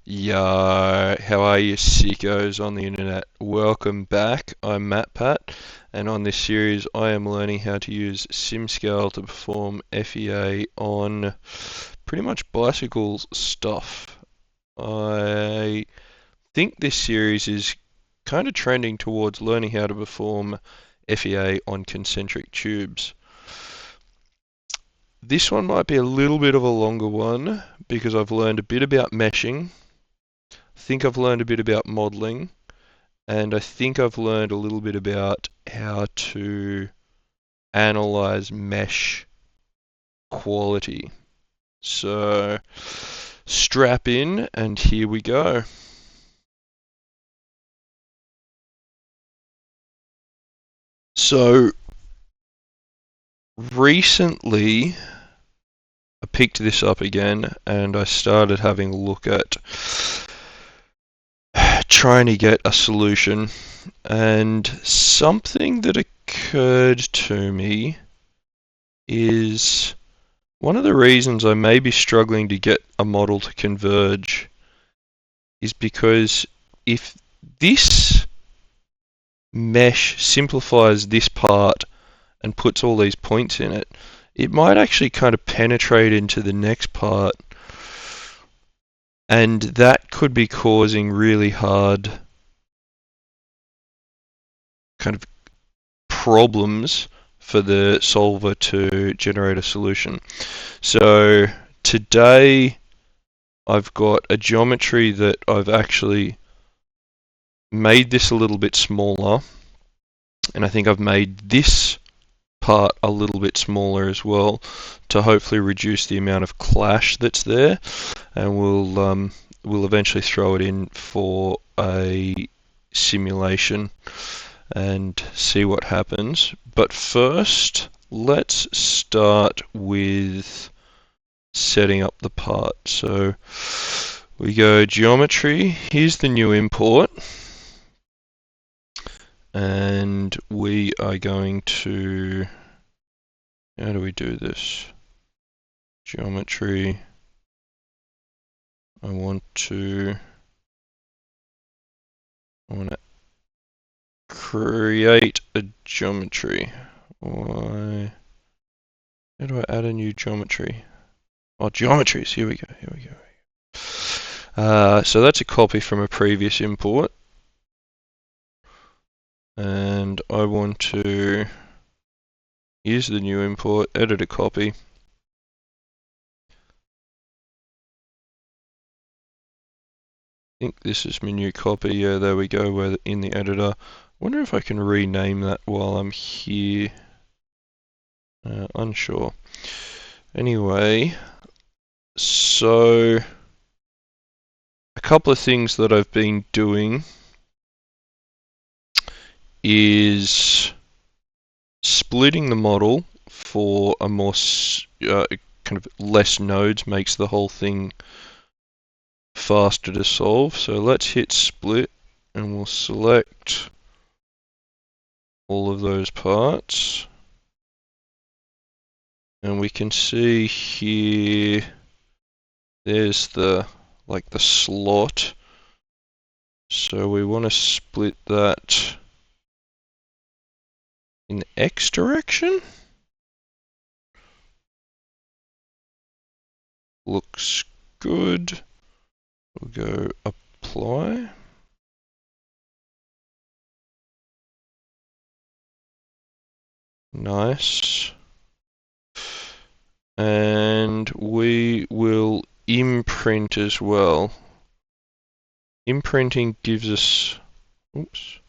Yo, how are you sickos on the internet? Welcome back. I'm MattPat, and on this series I am learning how to use Simscale to perform FEA on pretty much bicycles stuff. I think this series is kind of trending towards learning how to perform FEA on concentric tubes. This one might be a little bit of a longer one because I've learned a bit about meshing. Think I've learned a bit about modeling, and I think I've learned a little bit about how to analyze mesh quality. So strap in, and here we go. So recently I picked this up again and I started having a look at trying to get a solution, and something that occurred to me is one of the reasons I may be struggling to get a model to converge is because if this mesh simplifies this part and puts all these points in it, it might actually kind of penetrate into the next part, and that could be causing really hard kind of problems for the solver to generate a solution. So today I've got a geometry that I've actually made this a little bit smaller, and I think I've made this part a little bit smaller as well to hopefully reduce the amount of clash that's there, and we'll eventually throw it in for a simulation and see what happens. But first, let's start with setting up the part. So we go geometry, here's the new import, and we are going to, how do we do this? Geometry, I want to create a geometry. Why? How do I add a new geometry? Oh, geometries, here we go. So that's a copy from a previous import, and I want to use the new import, edit a copy. I think this is my new copy. Yeah, there we go. We're in the editor. Wonder if I can rename that while I'm here. Unsure. Anyway, so a couple of things that I've been doing is splitting the model for a more kind of less nodes makes the whole thing faster to solve. So let's hit split and we'll select all of those parts, and we can see here there's the slot, so we want to split that in the X direction. Looks good. We'll go apply. Nice. And we will imprint as well. Imprinting gives us, oops,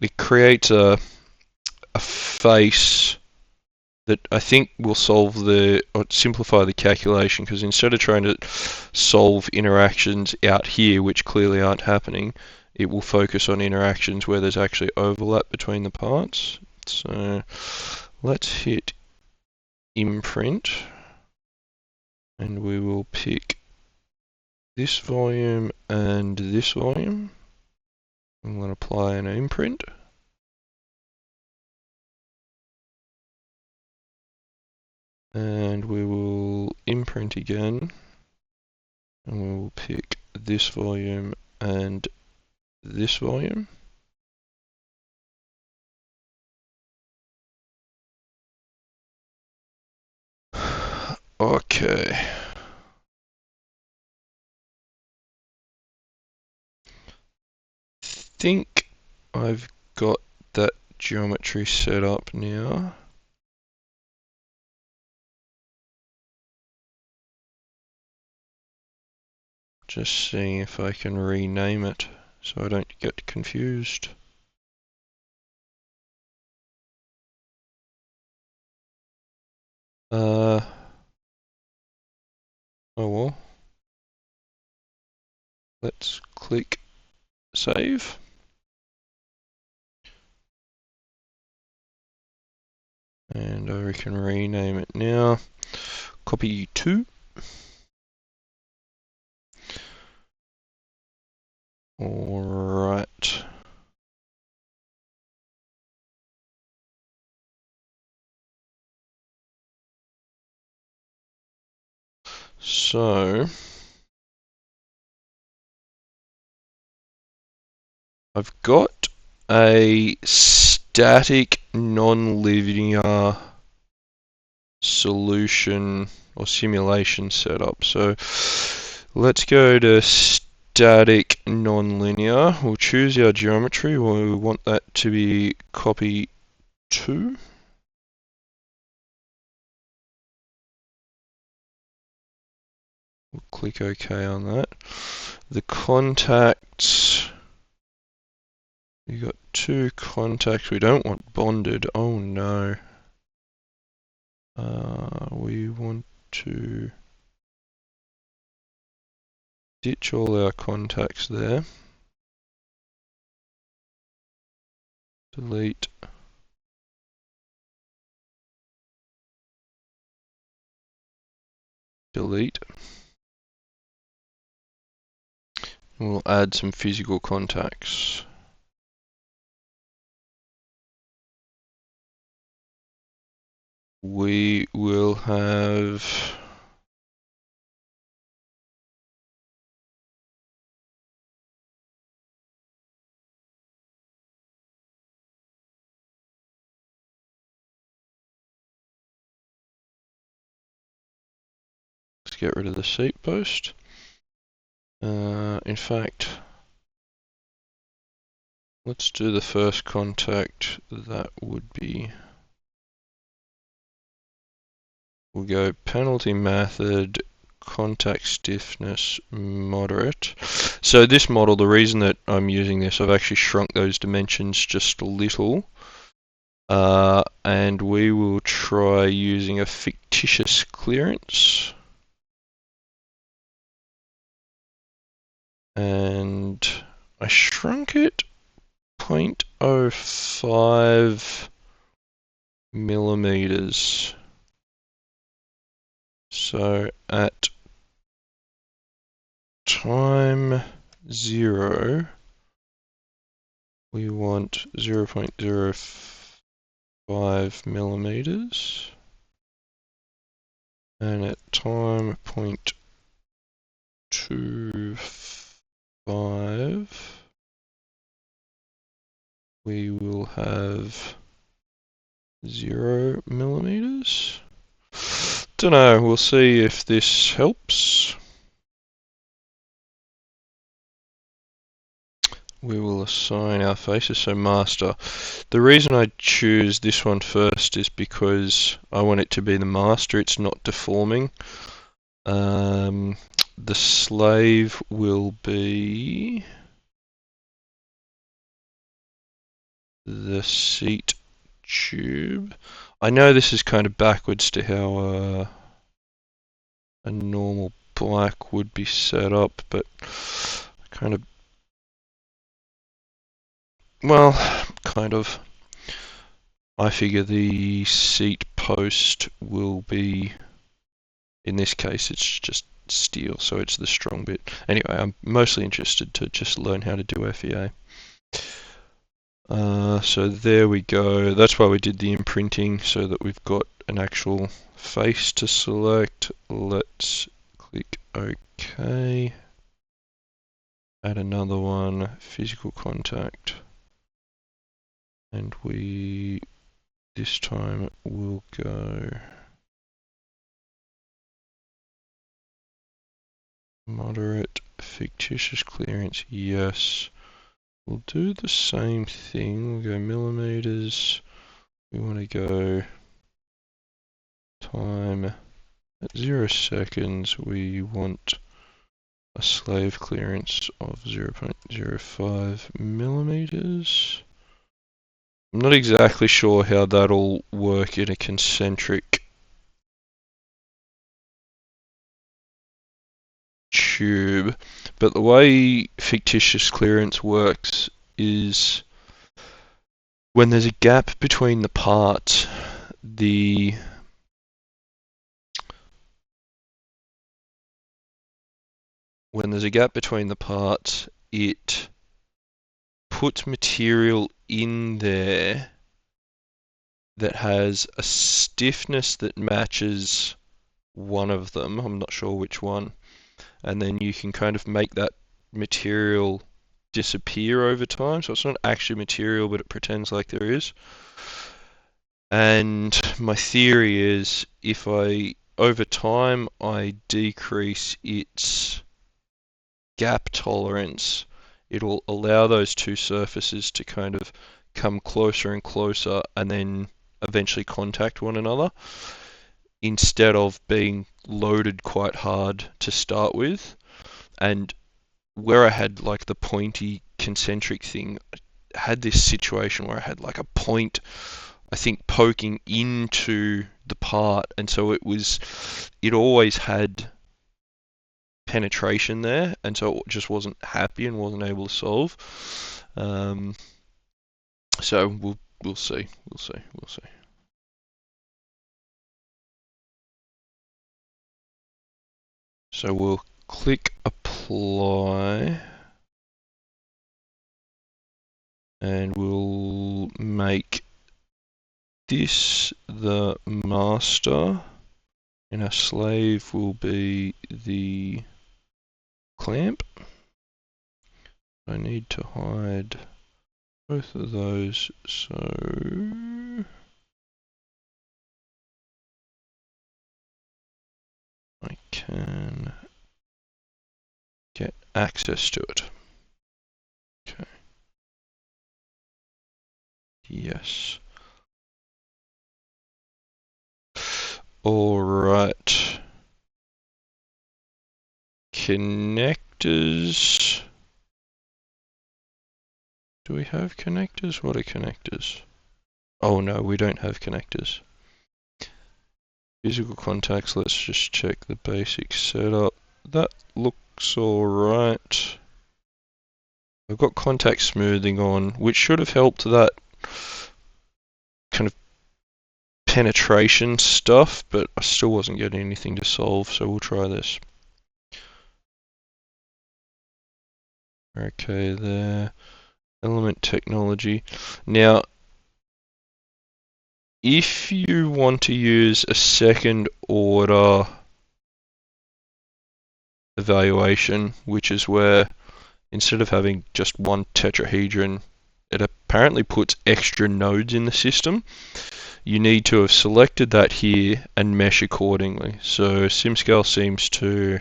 it creates a face that I think will solve or simplify the calculation, because instead of trying to solve interactions out here, which clearly aren't happening, it will focus on interactions where there's actually overlap between the parts. So let's hit imprint, and we will pick this volume and this volume. I'm going to apply an imprint. And we will imprint again. And we will pick this volume and this volume. Okay. Think I've got that geometry set up now. Just seeing if I can rename it so I don't get confused. Oh well. Let's click save. And we can rename it now. Copy 2. Alright. So I've got a static non-linear solution or simulation setup. So let's go to static non-linear. We'll choose our geometry. We want that to be copy 2. We'll click OK on that. The contacts, we got 2 contacts. We don't want bonded. Oh no. We want to ditch all our contacts there. Delete. Delete. We'll add some physical contacts. We will have let's get rid of the seat post. In fact, let's do the first contact. That would be, we'll go penalty method, contact stiffness, moderate. So this model, the reason that I'm using this, I've actually shrunk those dimensions just a little. And we will try using a fictitious clearance. And I shrunk it 0.05 millimeters. So at time 0, we want 0.05 millimeters. And at time 0.25, we will have 0 millimeters. Don't know, we'll see if this helps. We will assign our faces, so master. The reason I choose this one first is because I want it to be the master, it's not deforming. The slave will be the seat tube. I know this is kind of backwards to how a normal bike would be set up, but kind of, well, kind of. I figure the seat post will be, in this case it's just steel, so it's the strong bit. Anyway, I'm mostly interested to just learn how to do FEA. So there we go. That's why we did the imprinting, so that we've got an actual face to select. Let's Click OK. Add another one, physical contact. And this time we'll go moderate, fictitious clearance, yes. We'll do the same thing, we'll go millimeters. We want to go time at 0 seconds. We want a slave clearance of 0.05 millimeters. I'm not exactly sure how that'll work in a concentric tube, but the way fictitious clearance works is when there's a gap between the parts, it puts material in there that has a stiffness that matches one of them. I'm not sure which one. And then you can kind of make that material disappear over time. So it's not actually material, but it pretends like there is. And my theory is if over time, I decrease its gap tolerance, it'll allow those two surfaces to kind of come closer and closer and then eventually contact one another instead of being loaded quite hard to start with. And where I had like the pointy concentric thing, I had this situation where I had like a point, I think, poking into the part, and so it always had penetration there, and so it just wasn't happy and wasn't able to solve. So we'll see. So we'll click apply, and we'll make this the master, and our slave will be the clamp. I need to hide both of those, so I can get access to it. Okay. Yes. All right. Connectors. Do we have connectors? What are connectors? Oh no, we don't have connectors. Physical contacts, let's just check the basic setup. That looks alright. I've got contact smoothing on, which should have helped that kind of penetration stuff, but I still wasn't getting anything to solve, so we'll try this. Okay, there. Element technology. Now, if you want to use a second order evaluation, which is where instead of having just one tetrahedron, it apparently puts extra nodes in the system, you need to have selected that here and mesh accordingly. So Simscale seems to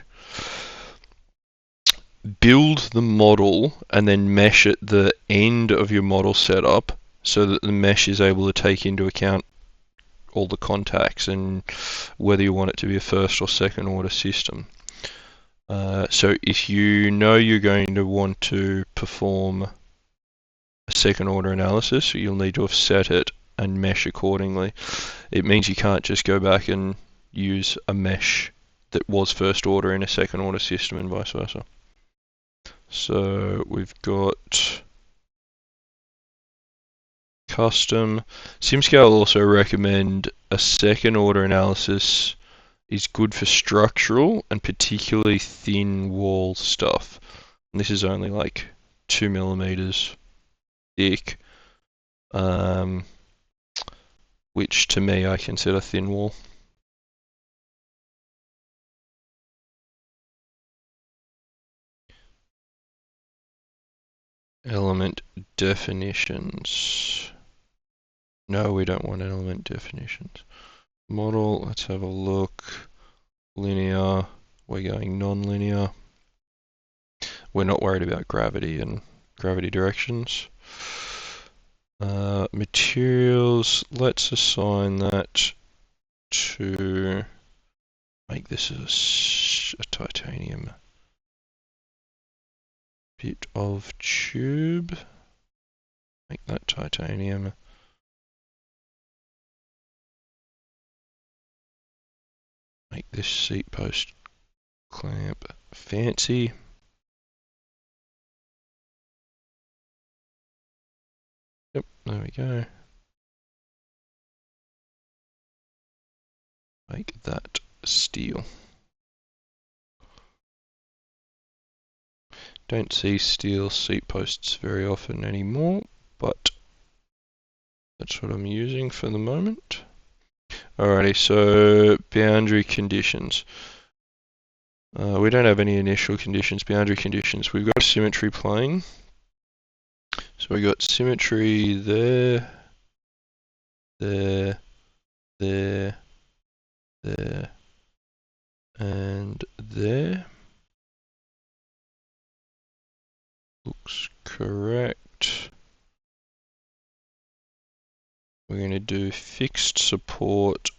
build the model and then mesh at the end of your model setup so that the mesh is able to take into account all the contacts and whether you want it to be a first or second order system. So if you know you're going to want to perform a second order analysis, you'll need to have set it and mesh accordingly. It means you can't just go back and use a mesh that was first order in a second order system and vice versa. So we've got custom. Simscale also recommend a second order analysis is good for structural and particularly thin wall stuff. And this is only like 2 millimeters thick, which to me I consider thin wall. element definitions. No, we don't want element definitions. Model, let's have a look. Linear, we're going non-linear. We're not worried about gravity and gravity directions. Materials, let's assign that to make this a titanium bit of tube. Make that titanium. Make this seat post clamp fancy. Yep, there we go. Make that steel. Don't see steel seat posts very often anymore, but that's what I'm using for the moment. Alrighty, so boundary conditions. We don't have any initial conditions, boundary conditions. We've got a symmetry plane. So we got symmetry there, there, there, there, and there. Looks correct. We're going to do fixed support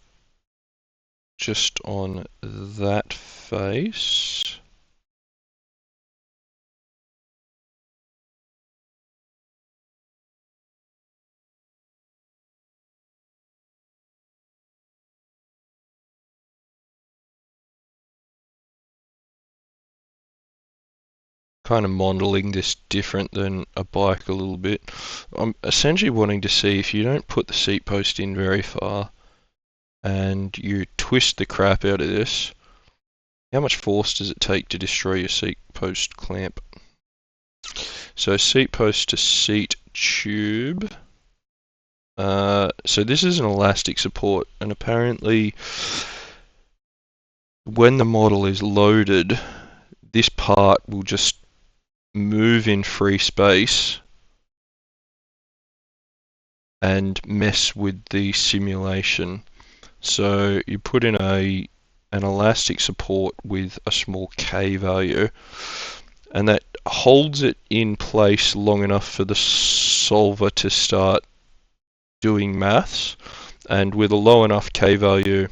just on that face. Kind of modeling this different than a bike a little bit. I'm essentially wanting to see if you don't put the seat post in very far and you twist the crap out of this, how much force does it take to destroy your seat post clamp? So seat post to seat tube. So this is an elastic support, and apparently when the model is loaded, this part will just move in free space and mess with the simulation. So you put in an elastic support with a small K value, and that holds it in place long enough for the solver to start doing maths, and with a low enough K value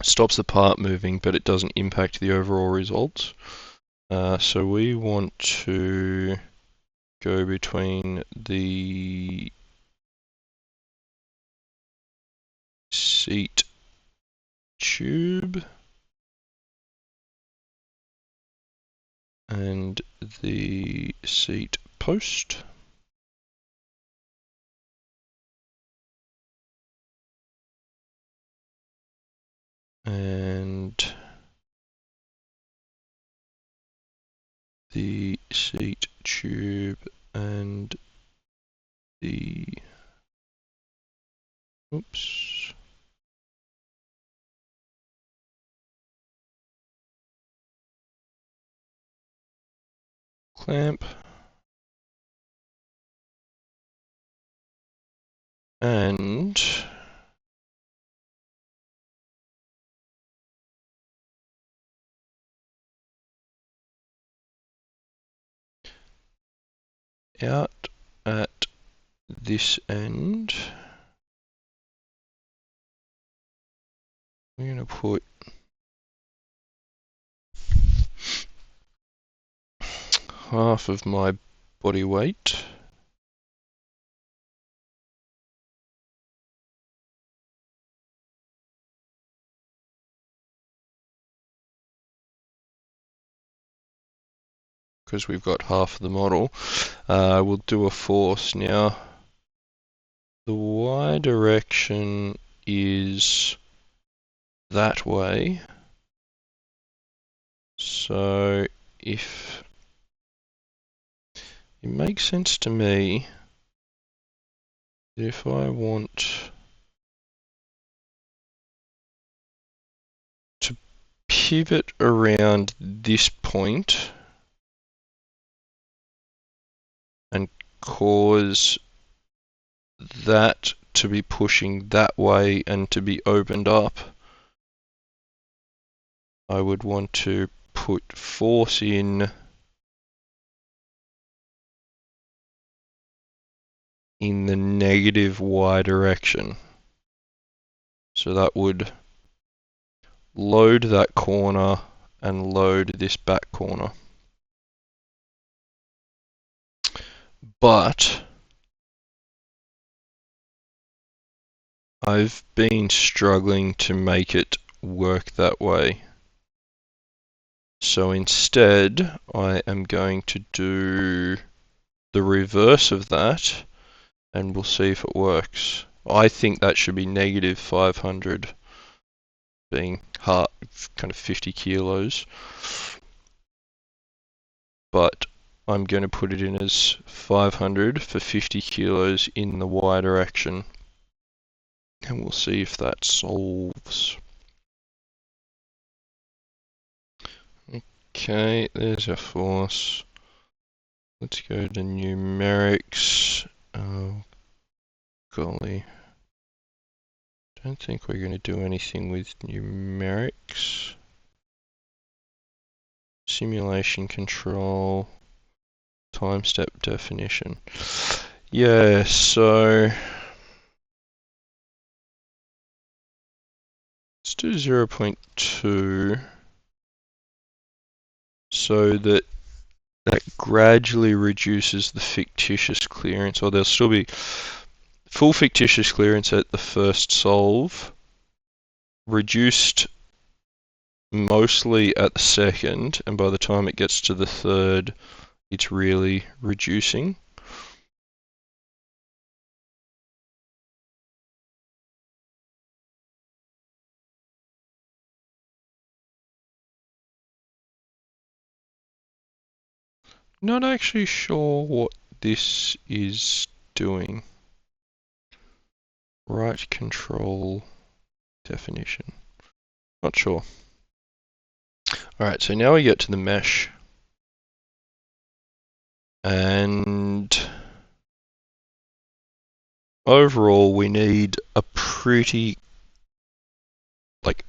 stops the part moving, but it doesn't impact the overall results. So we want to go between the seat tube and the seat post. And the seat tube and the clamp and out at this end, we're going to put half of my body weight because we've got half of the model. We'll do a force now. The Y direction is that way. So if it makes sense to me that if I want to pivot around this point and cause that to be pushing that way and to be opened up, I would want to put force in the negative y direction. So that would load that corner and load this back corner. But I've been struggling to make it work that way. So instead, I am going to do the reverse of that, and we'll see if it works. I think that should be negative 500, being kind of 50 kilos. But I'm going to put it in as 500 for 50 kilos in the y direction. And we'll see if that solves. Okay, there's our force. Let's go to numerics. Oh, golly. Don't think we're going to do anything with numerics. Simulation control. Time step definition. Yeah, so let's do 0.2 so that gradually reduces the fictitious clearance, or there'll still be full fictitious clearance at the first solve, reduced mostly at the second, and by the time it gets to the third, it's really reducing. Not actually sure what this is doing. Right control definition. Not sure. Alright, so now we get to the mesh. And overall, we need a pretty,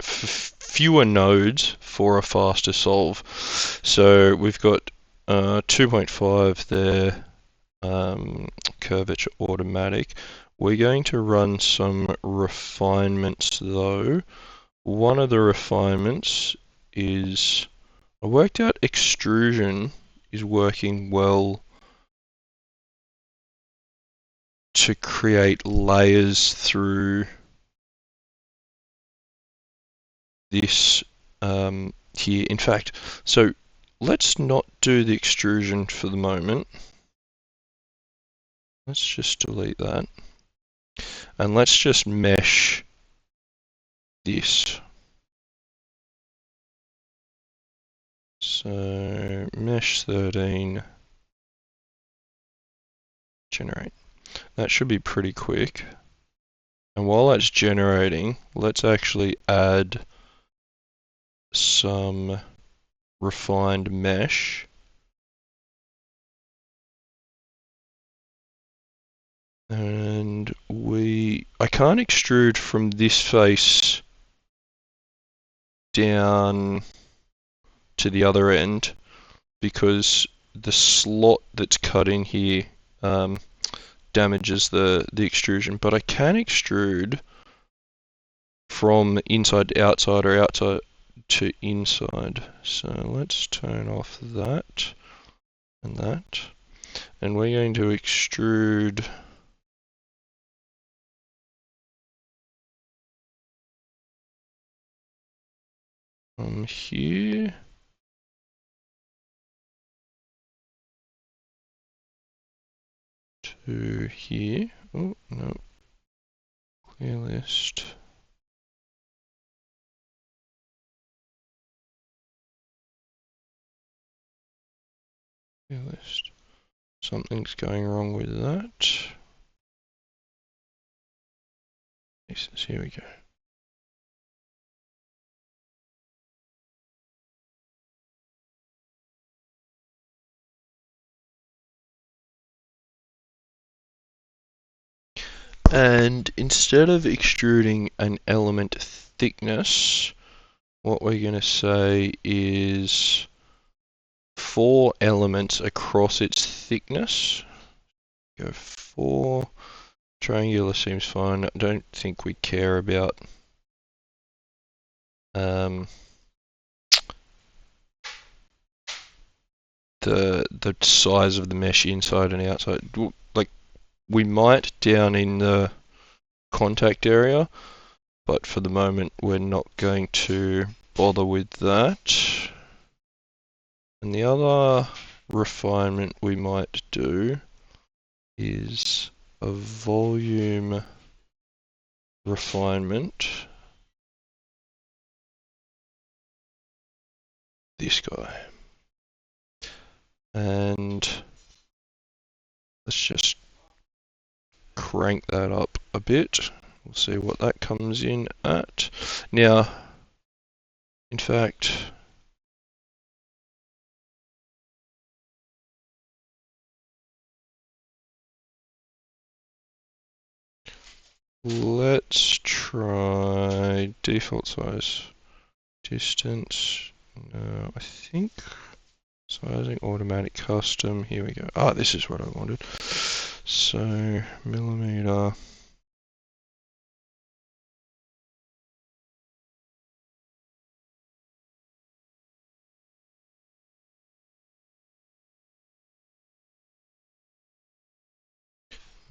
fewer nodes for a faster solve. So we've got 2.5 there, curvature automatic. We're going to run some refinements though. One of the refinements is, I worked out extrusion is working well to create layers through this here. In fact, so let's not do the extrusion for the moment. Let's just delete that. And let's just mesh this. So mesh 13, generate. That should be pretty quick. And while that's generating, let's actually add some refined mesh. And I can't extrude from this face down to the other end because the slot that's cut in here damages the extrusion, but I can extrude from inside to outside or outside to inside. So let's turn off that and that, and we're going to extrude from here to here. Oh no, clear list. Clear list. Something's going wrong with that. Here we go. And instead of extruding an element thickness, what we're going to say is 4 elements across its thickness. Go 4. Triangular seems fine. I don't think we care about the size of the mesh inside and outside. Like, we might down in the contact area, but for the moment we're not going to bother with that. And the other refinement we might do is a volume refinement. This guy. And let's just crank that up a bit. We'll see what that comes in at. Now, in fact, let's try default size, distance. No, I think sizing, automatic custom. Here we go. Ah, this is what I wanted. So, millimeter.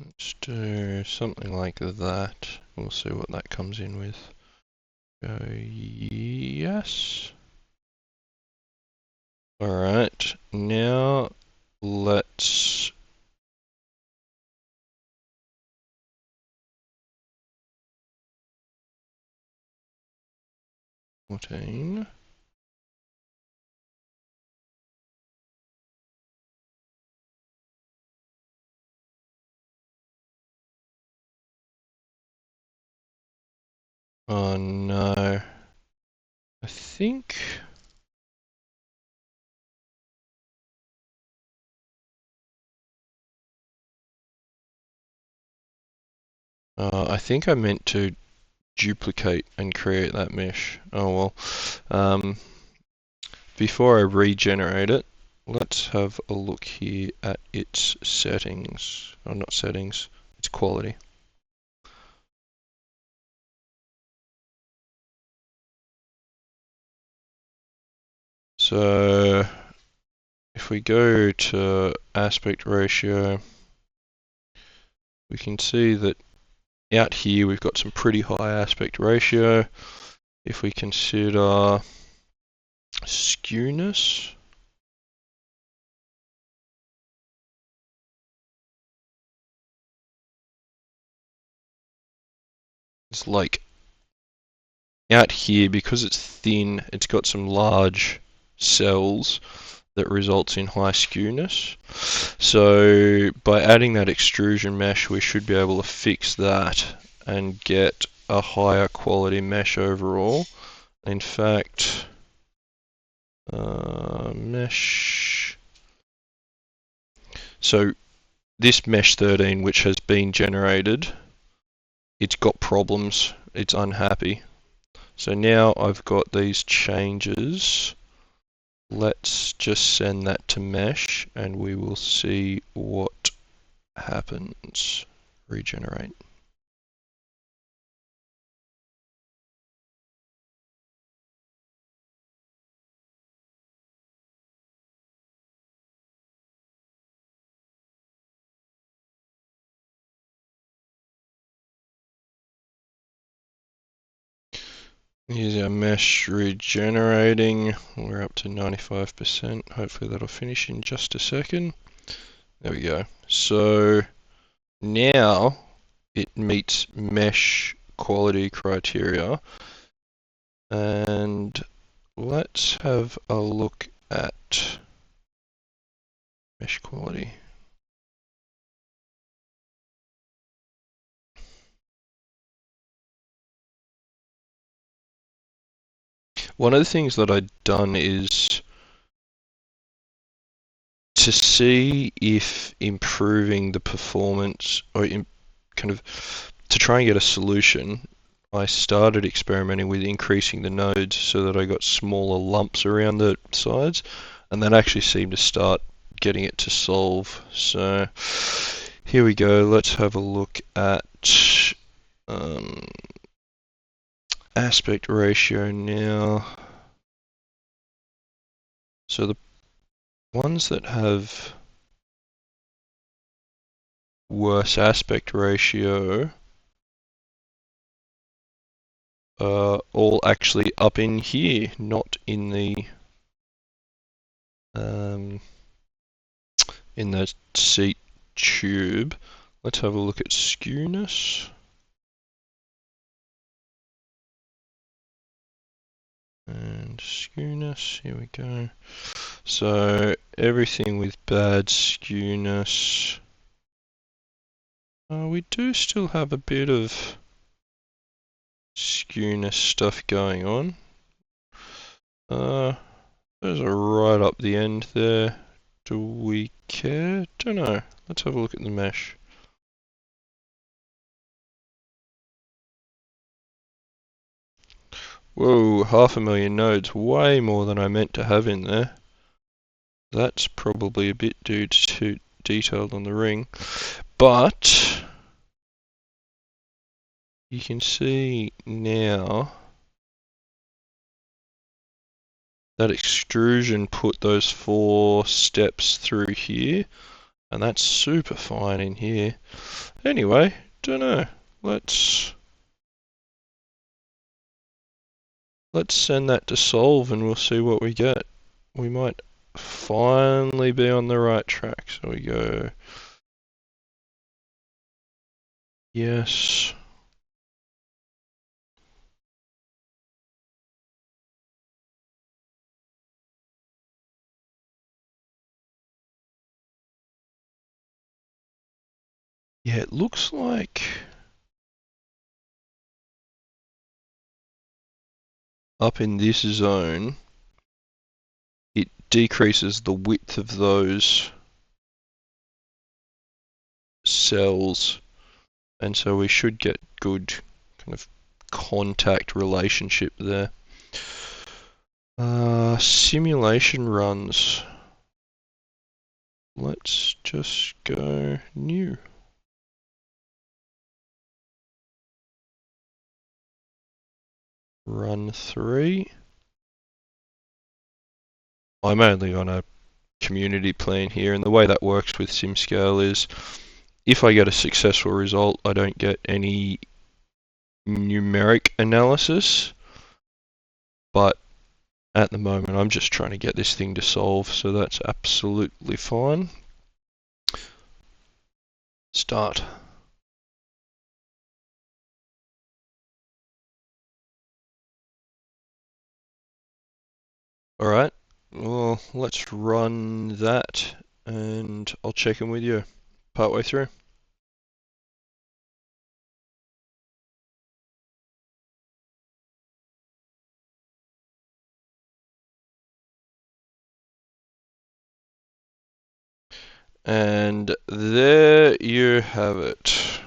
Let's do something like that. We'll see what that comes in with. Yes. Alright, now let's fourteen. Oh no. I think I meant to duplicate and create that mesh. Oh well. Before I regenerate it, let's have a look here at its settings. Oh, not settings, its quality. So if we go to aspect ratio, we can see that out here we've got some pretty high aspect ratio. If we consider skewness, it's like out here, because it's thin, it's got some large cells that results in high skewness. So by adding that extrusion mesh, we should be able to fix that and get a higher quality mesh overall. In fact, mesh. So this mesh 13, which has been generated, it's got problems. It's unhappy. So now I've got these changes. Let's just send that to mesh and we will see what happens. Regenerate. Here's our mesh regenerating. We're up to 95%. Hopefully that'll finish in just a second. There we go. So now it meets mesh quality criteria. And let's have a look at mesh quality. One of the things that I've done is to see if improving the performance or kind of to try and get a solution, I started experimenting with increasing the nodes so that I got smaller lumps around the sides, and that actually seemed to start getting it to solve. So here we go. Let's have a look at aspect ratio now. So the ones that have worse aspect ratio are all actually up in here, not in the seat tube. Let's have a look at skewness. And skewness, here we go. So everything with bad skewness. We do still have a bit of skewness stuff going on. Those are right up the end there. Do we care? Don't know. Let's have a look at the mesh. Whoa, 500,000 nodes. Way more than I meant to have in there. That's probably a bit too detailed on the ring. But you can see now that extrusion put those 4 steps through here, and that's super fine in here. Anyway, don't know. Let's send that to solve and we'll see what we get. We might finally be on the right track. So we go yes. Yeah, it looks like up in this zone, it decreases the width of those cells, and so we should get good kind of contact relationship there. Simulation runs. Let's just go new. Run 3. I'm only on a community plan here, and the way that works with Simscale is if I get a successful result, I don't get any numeric analysis, but at the moment I'm just trying to get this thing to solve, so that's absolutely fine. Start. Alright, well, let's run that and I'll check in with you partway through. And there you have it.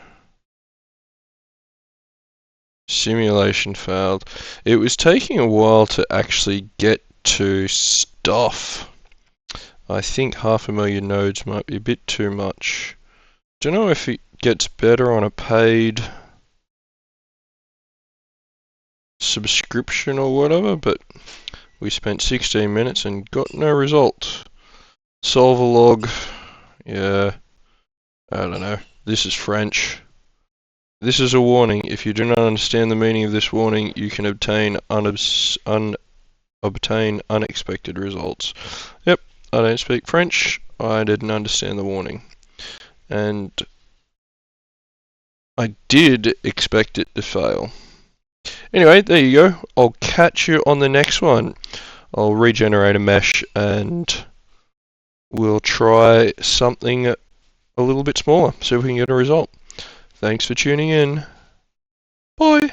Simulation failed. It was taking a while to actually get to stuff. I think 500,000 nodes might be a bit too much. Don't know if it gets better on a paid subscription or whatever, but we spent 16 minutes and got no result. Solver log, yeah, I don't know. This is French. This is a warning. If you do not understand the meaning of this warning, you can obtain unexpected results. Yep, I don't speak French. I didn't understand the warning. And I did expect it to fail. Anyway, there you go. I'll catch you on the next one. I'll regenerate a mesh and we'll try something a little bit smaller, see if we can get a result. Thanks for tuning in. Bye.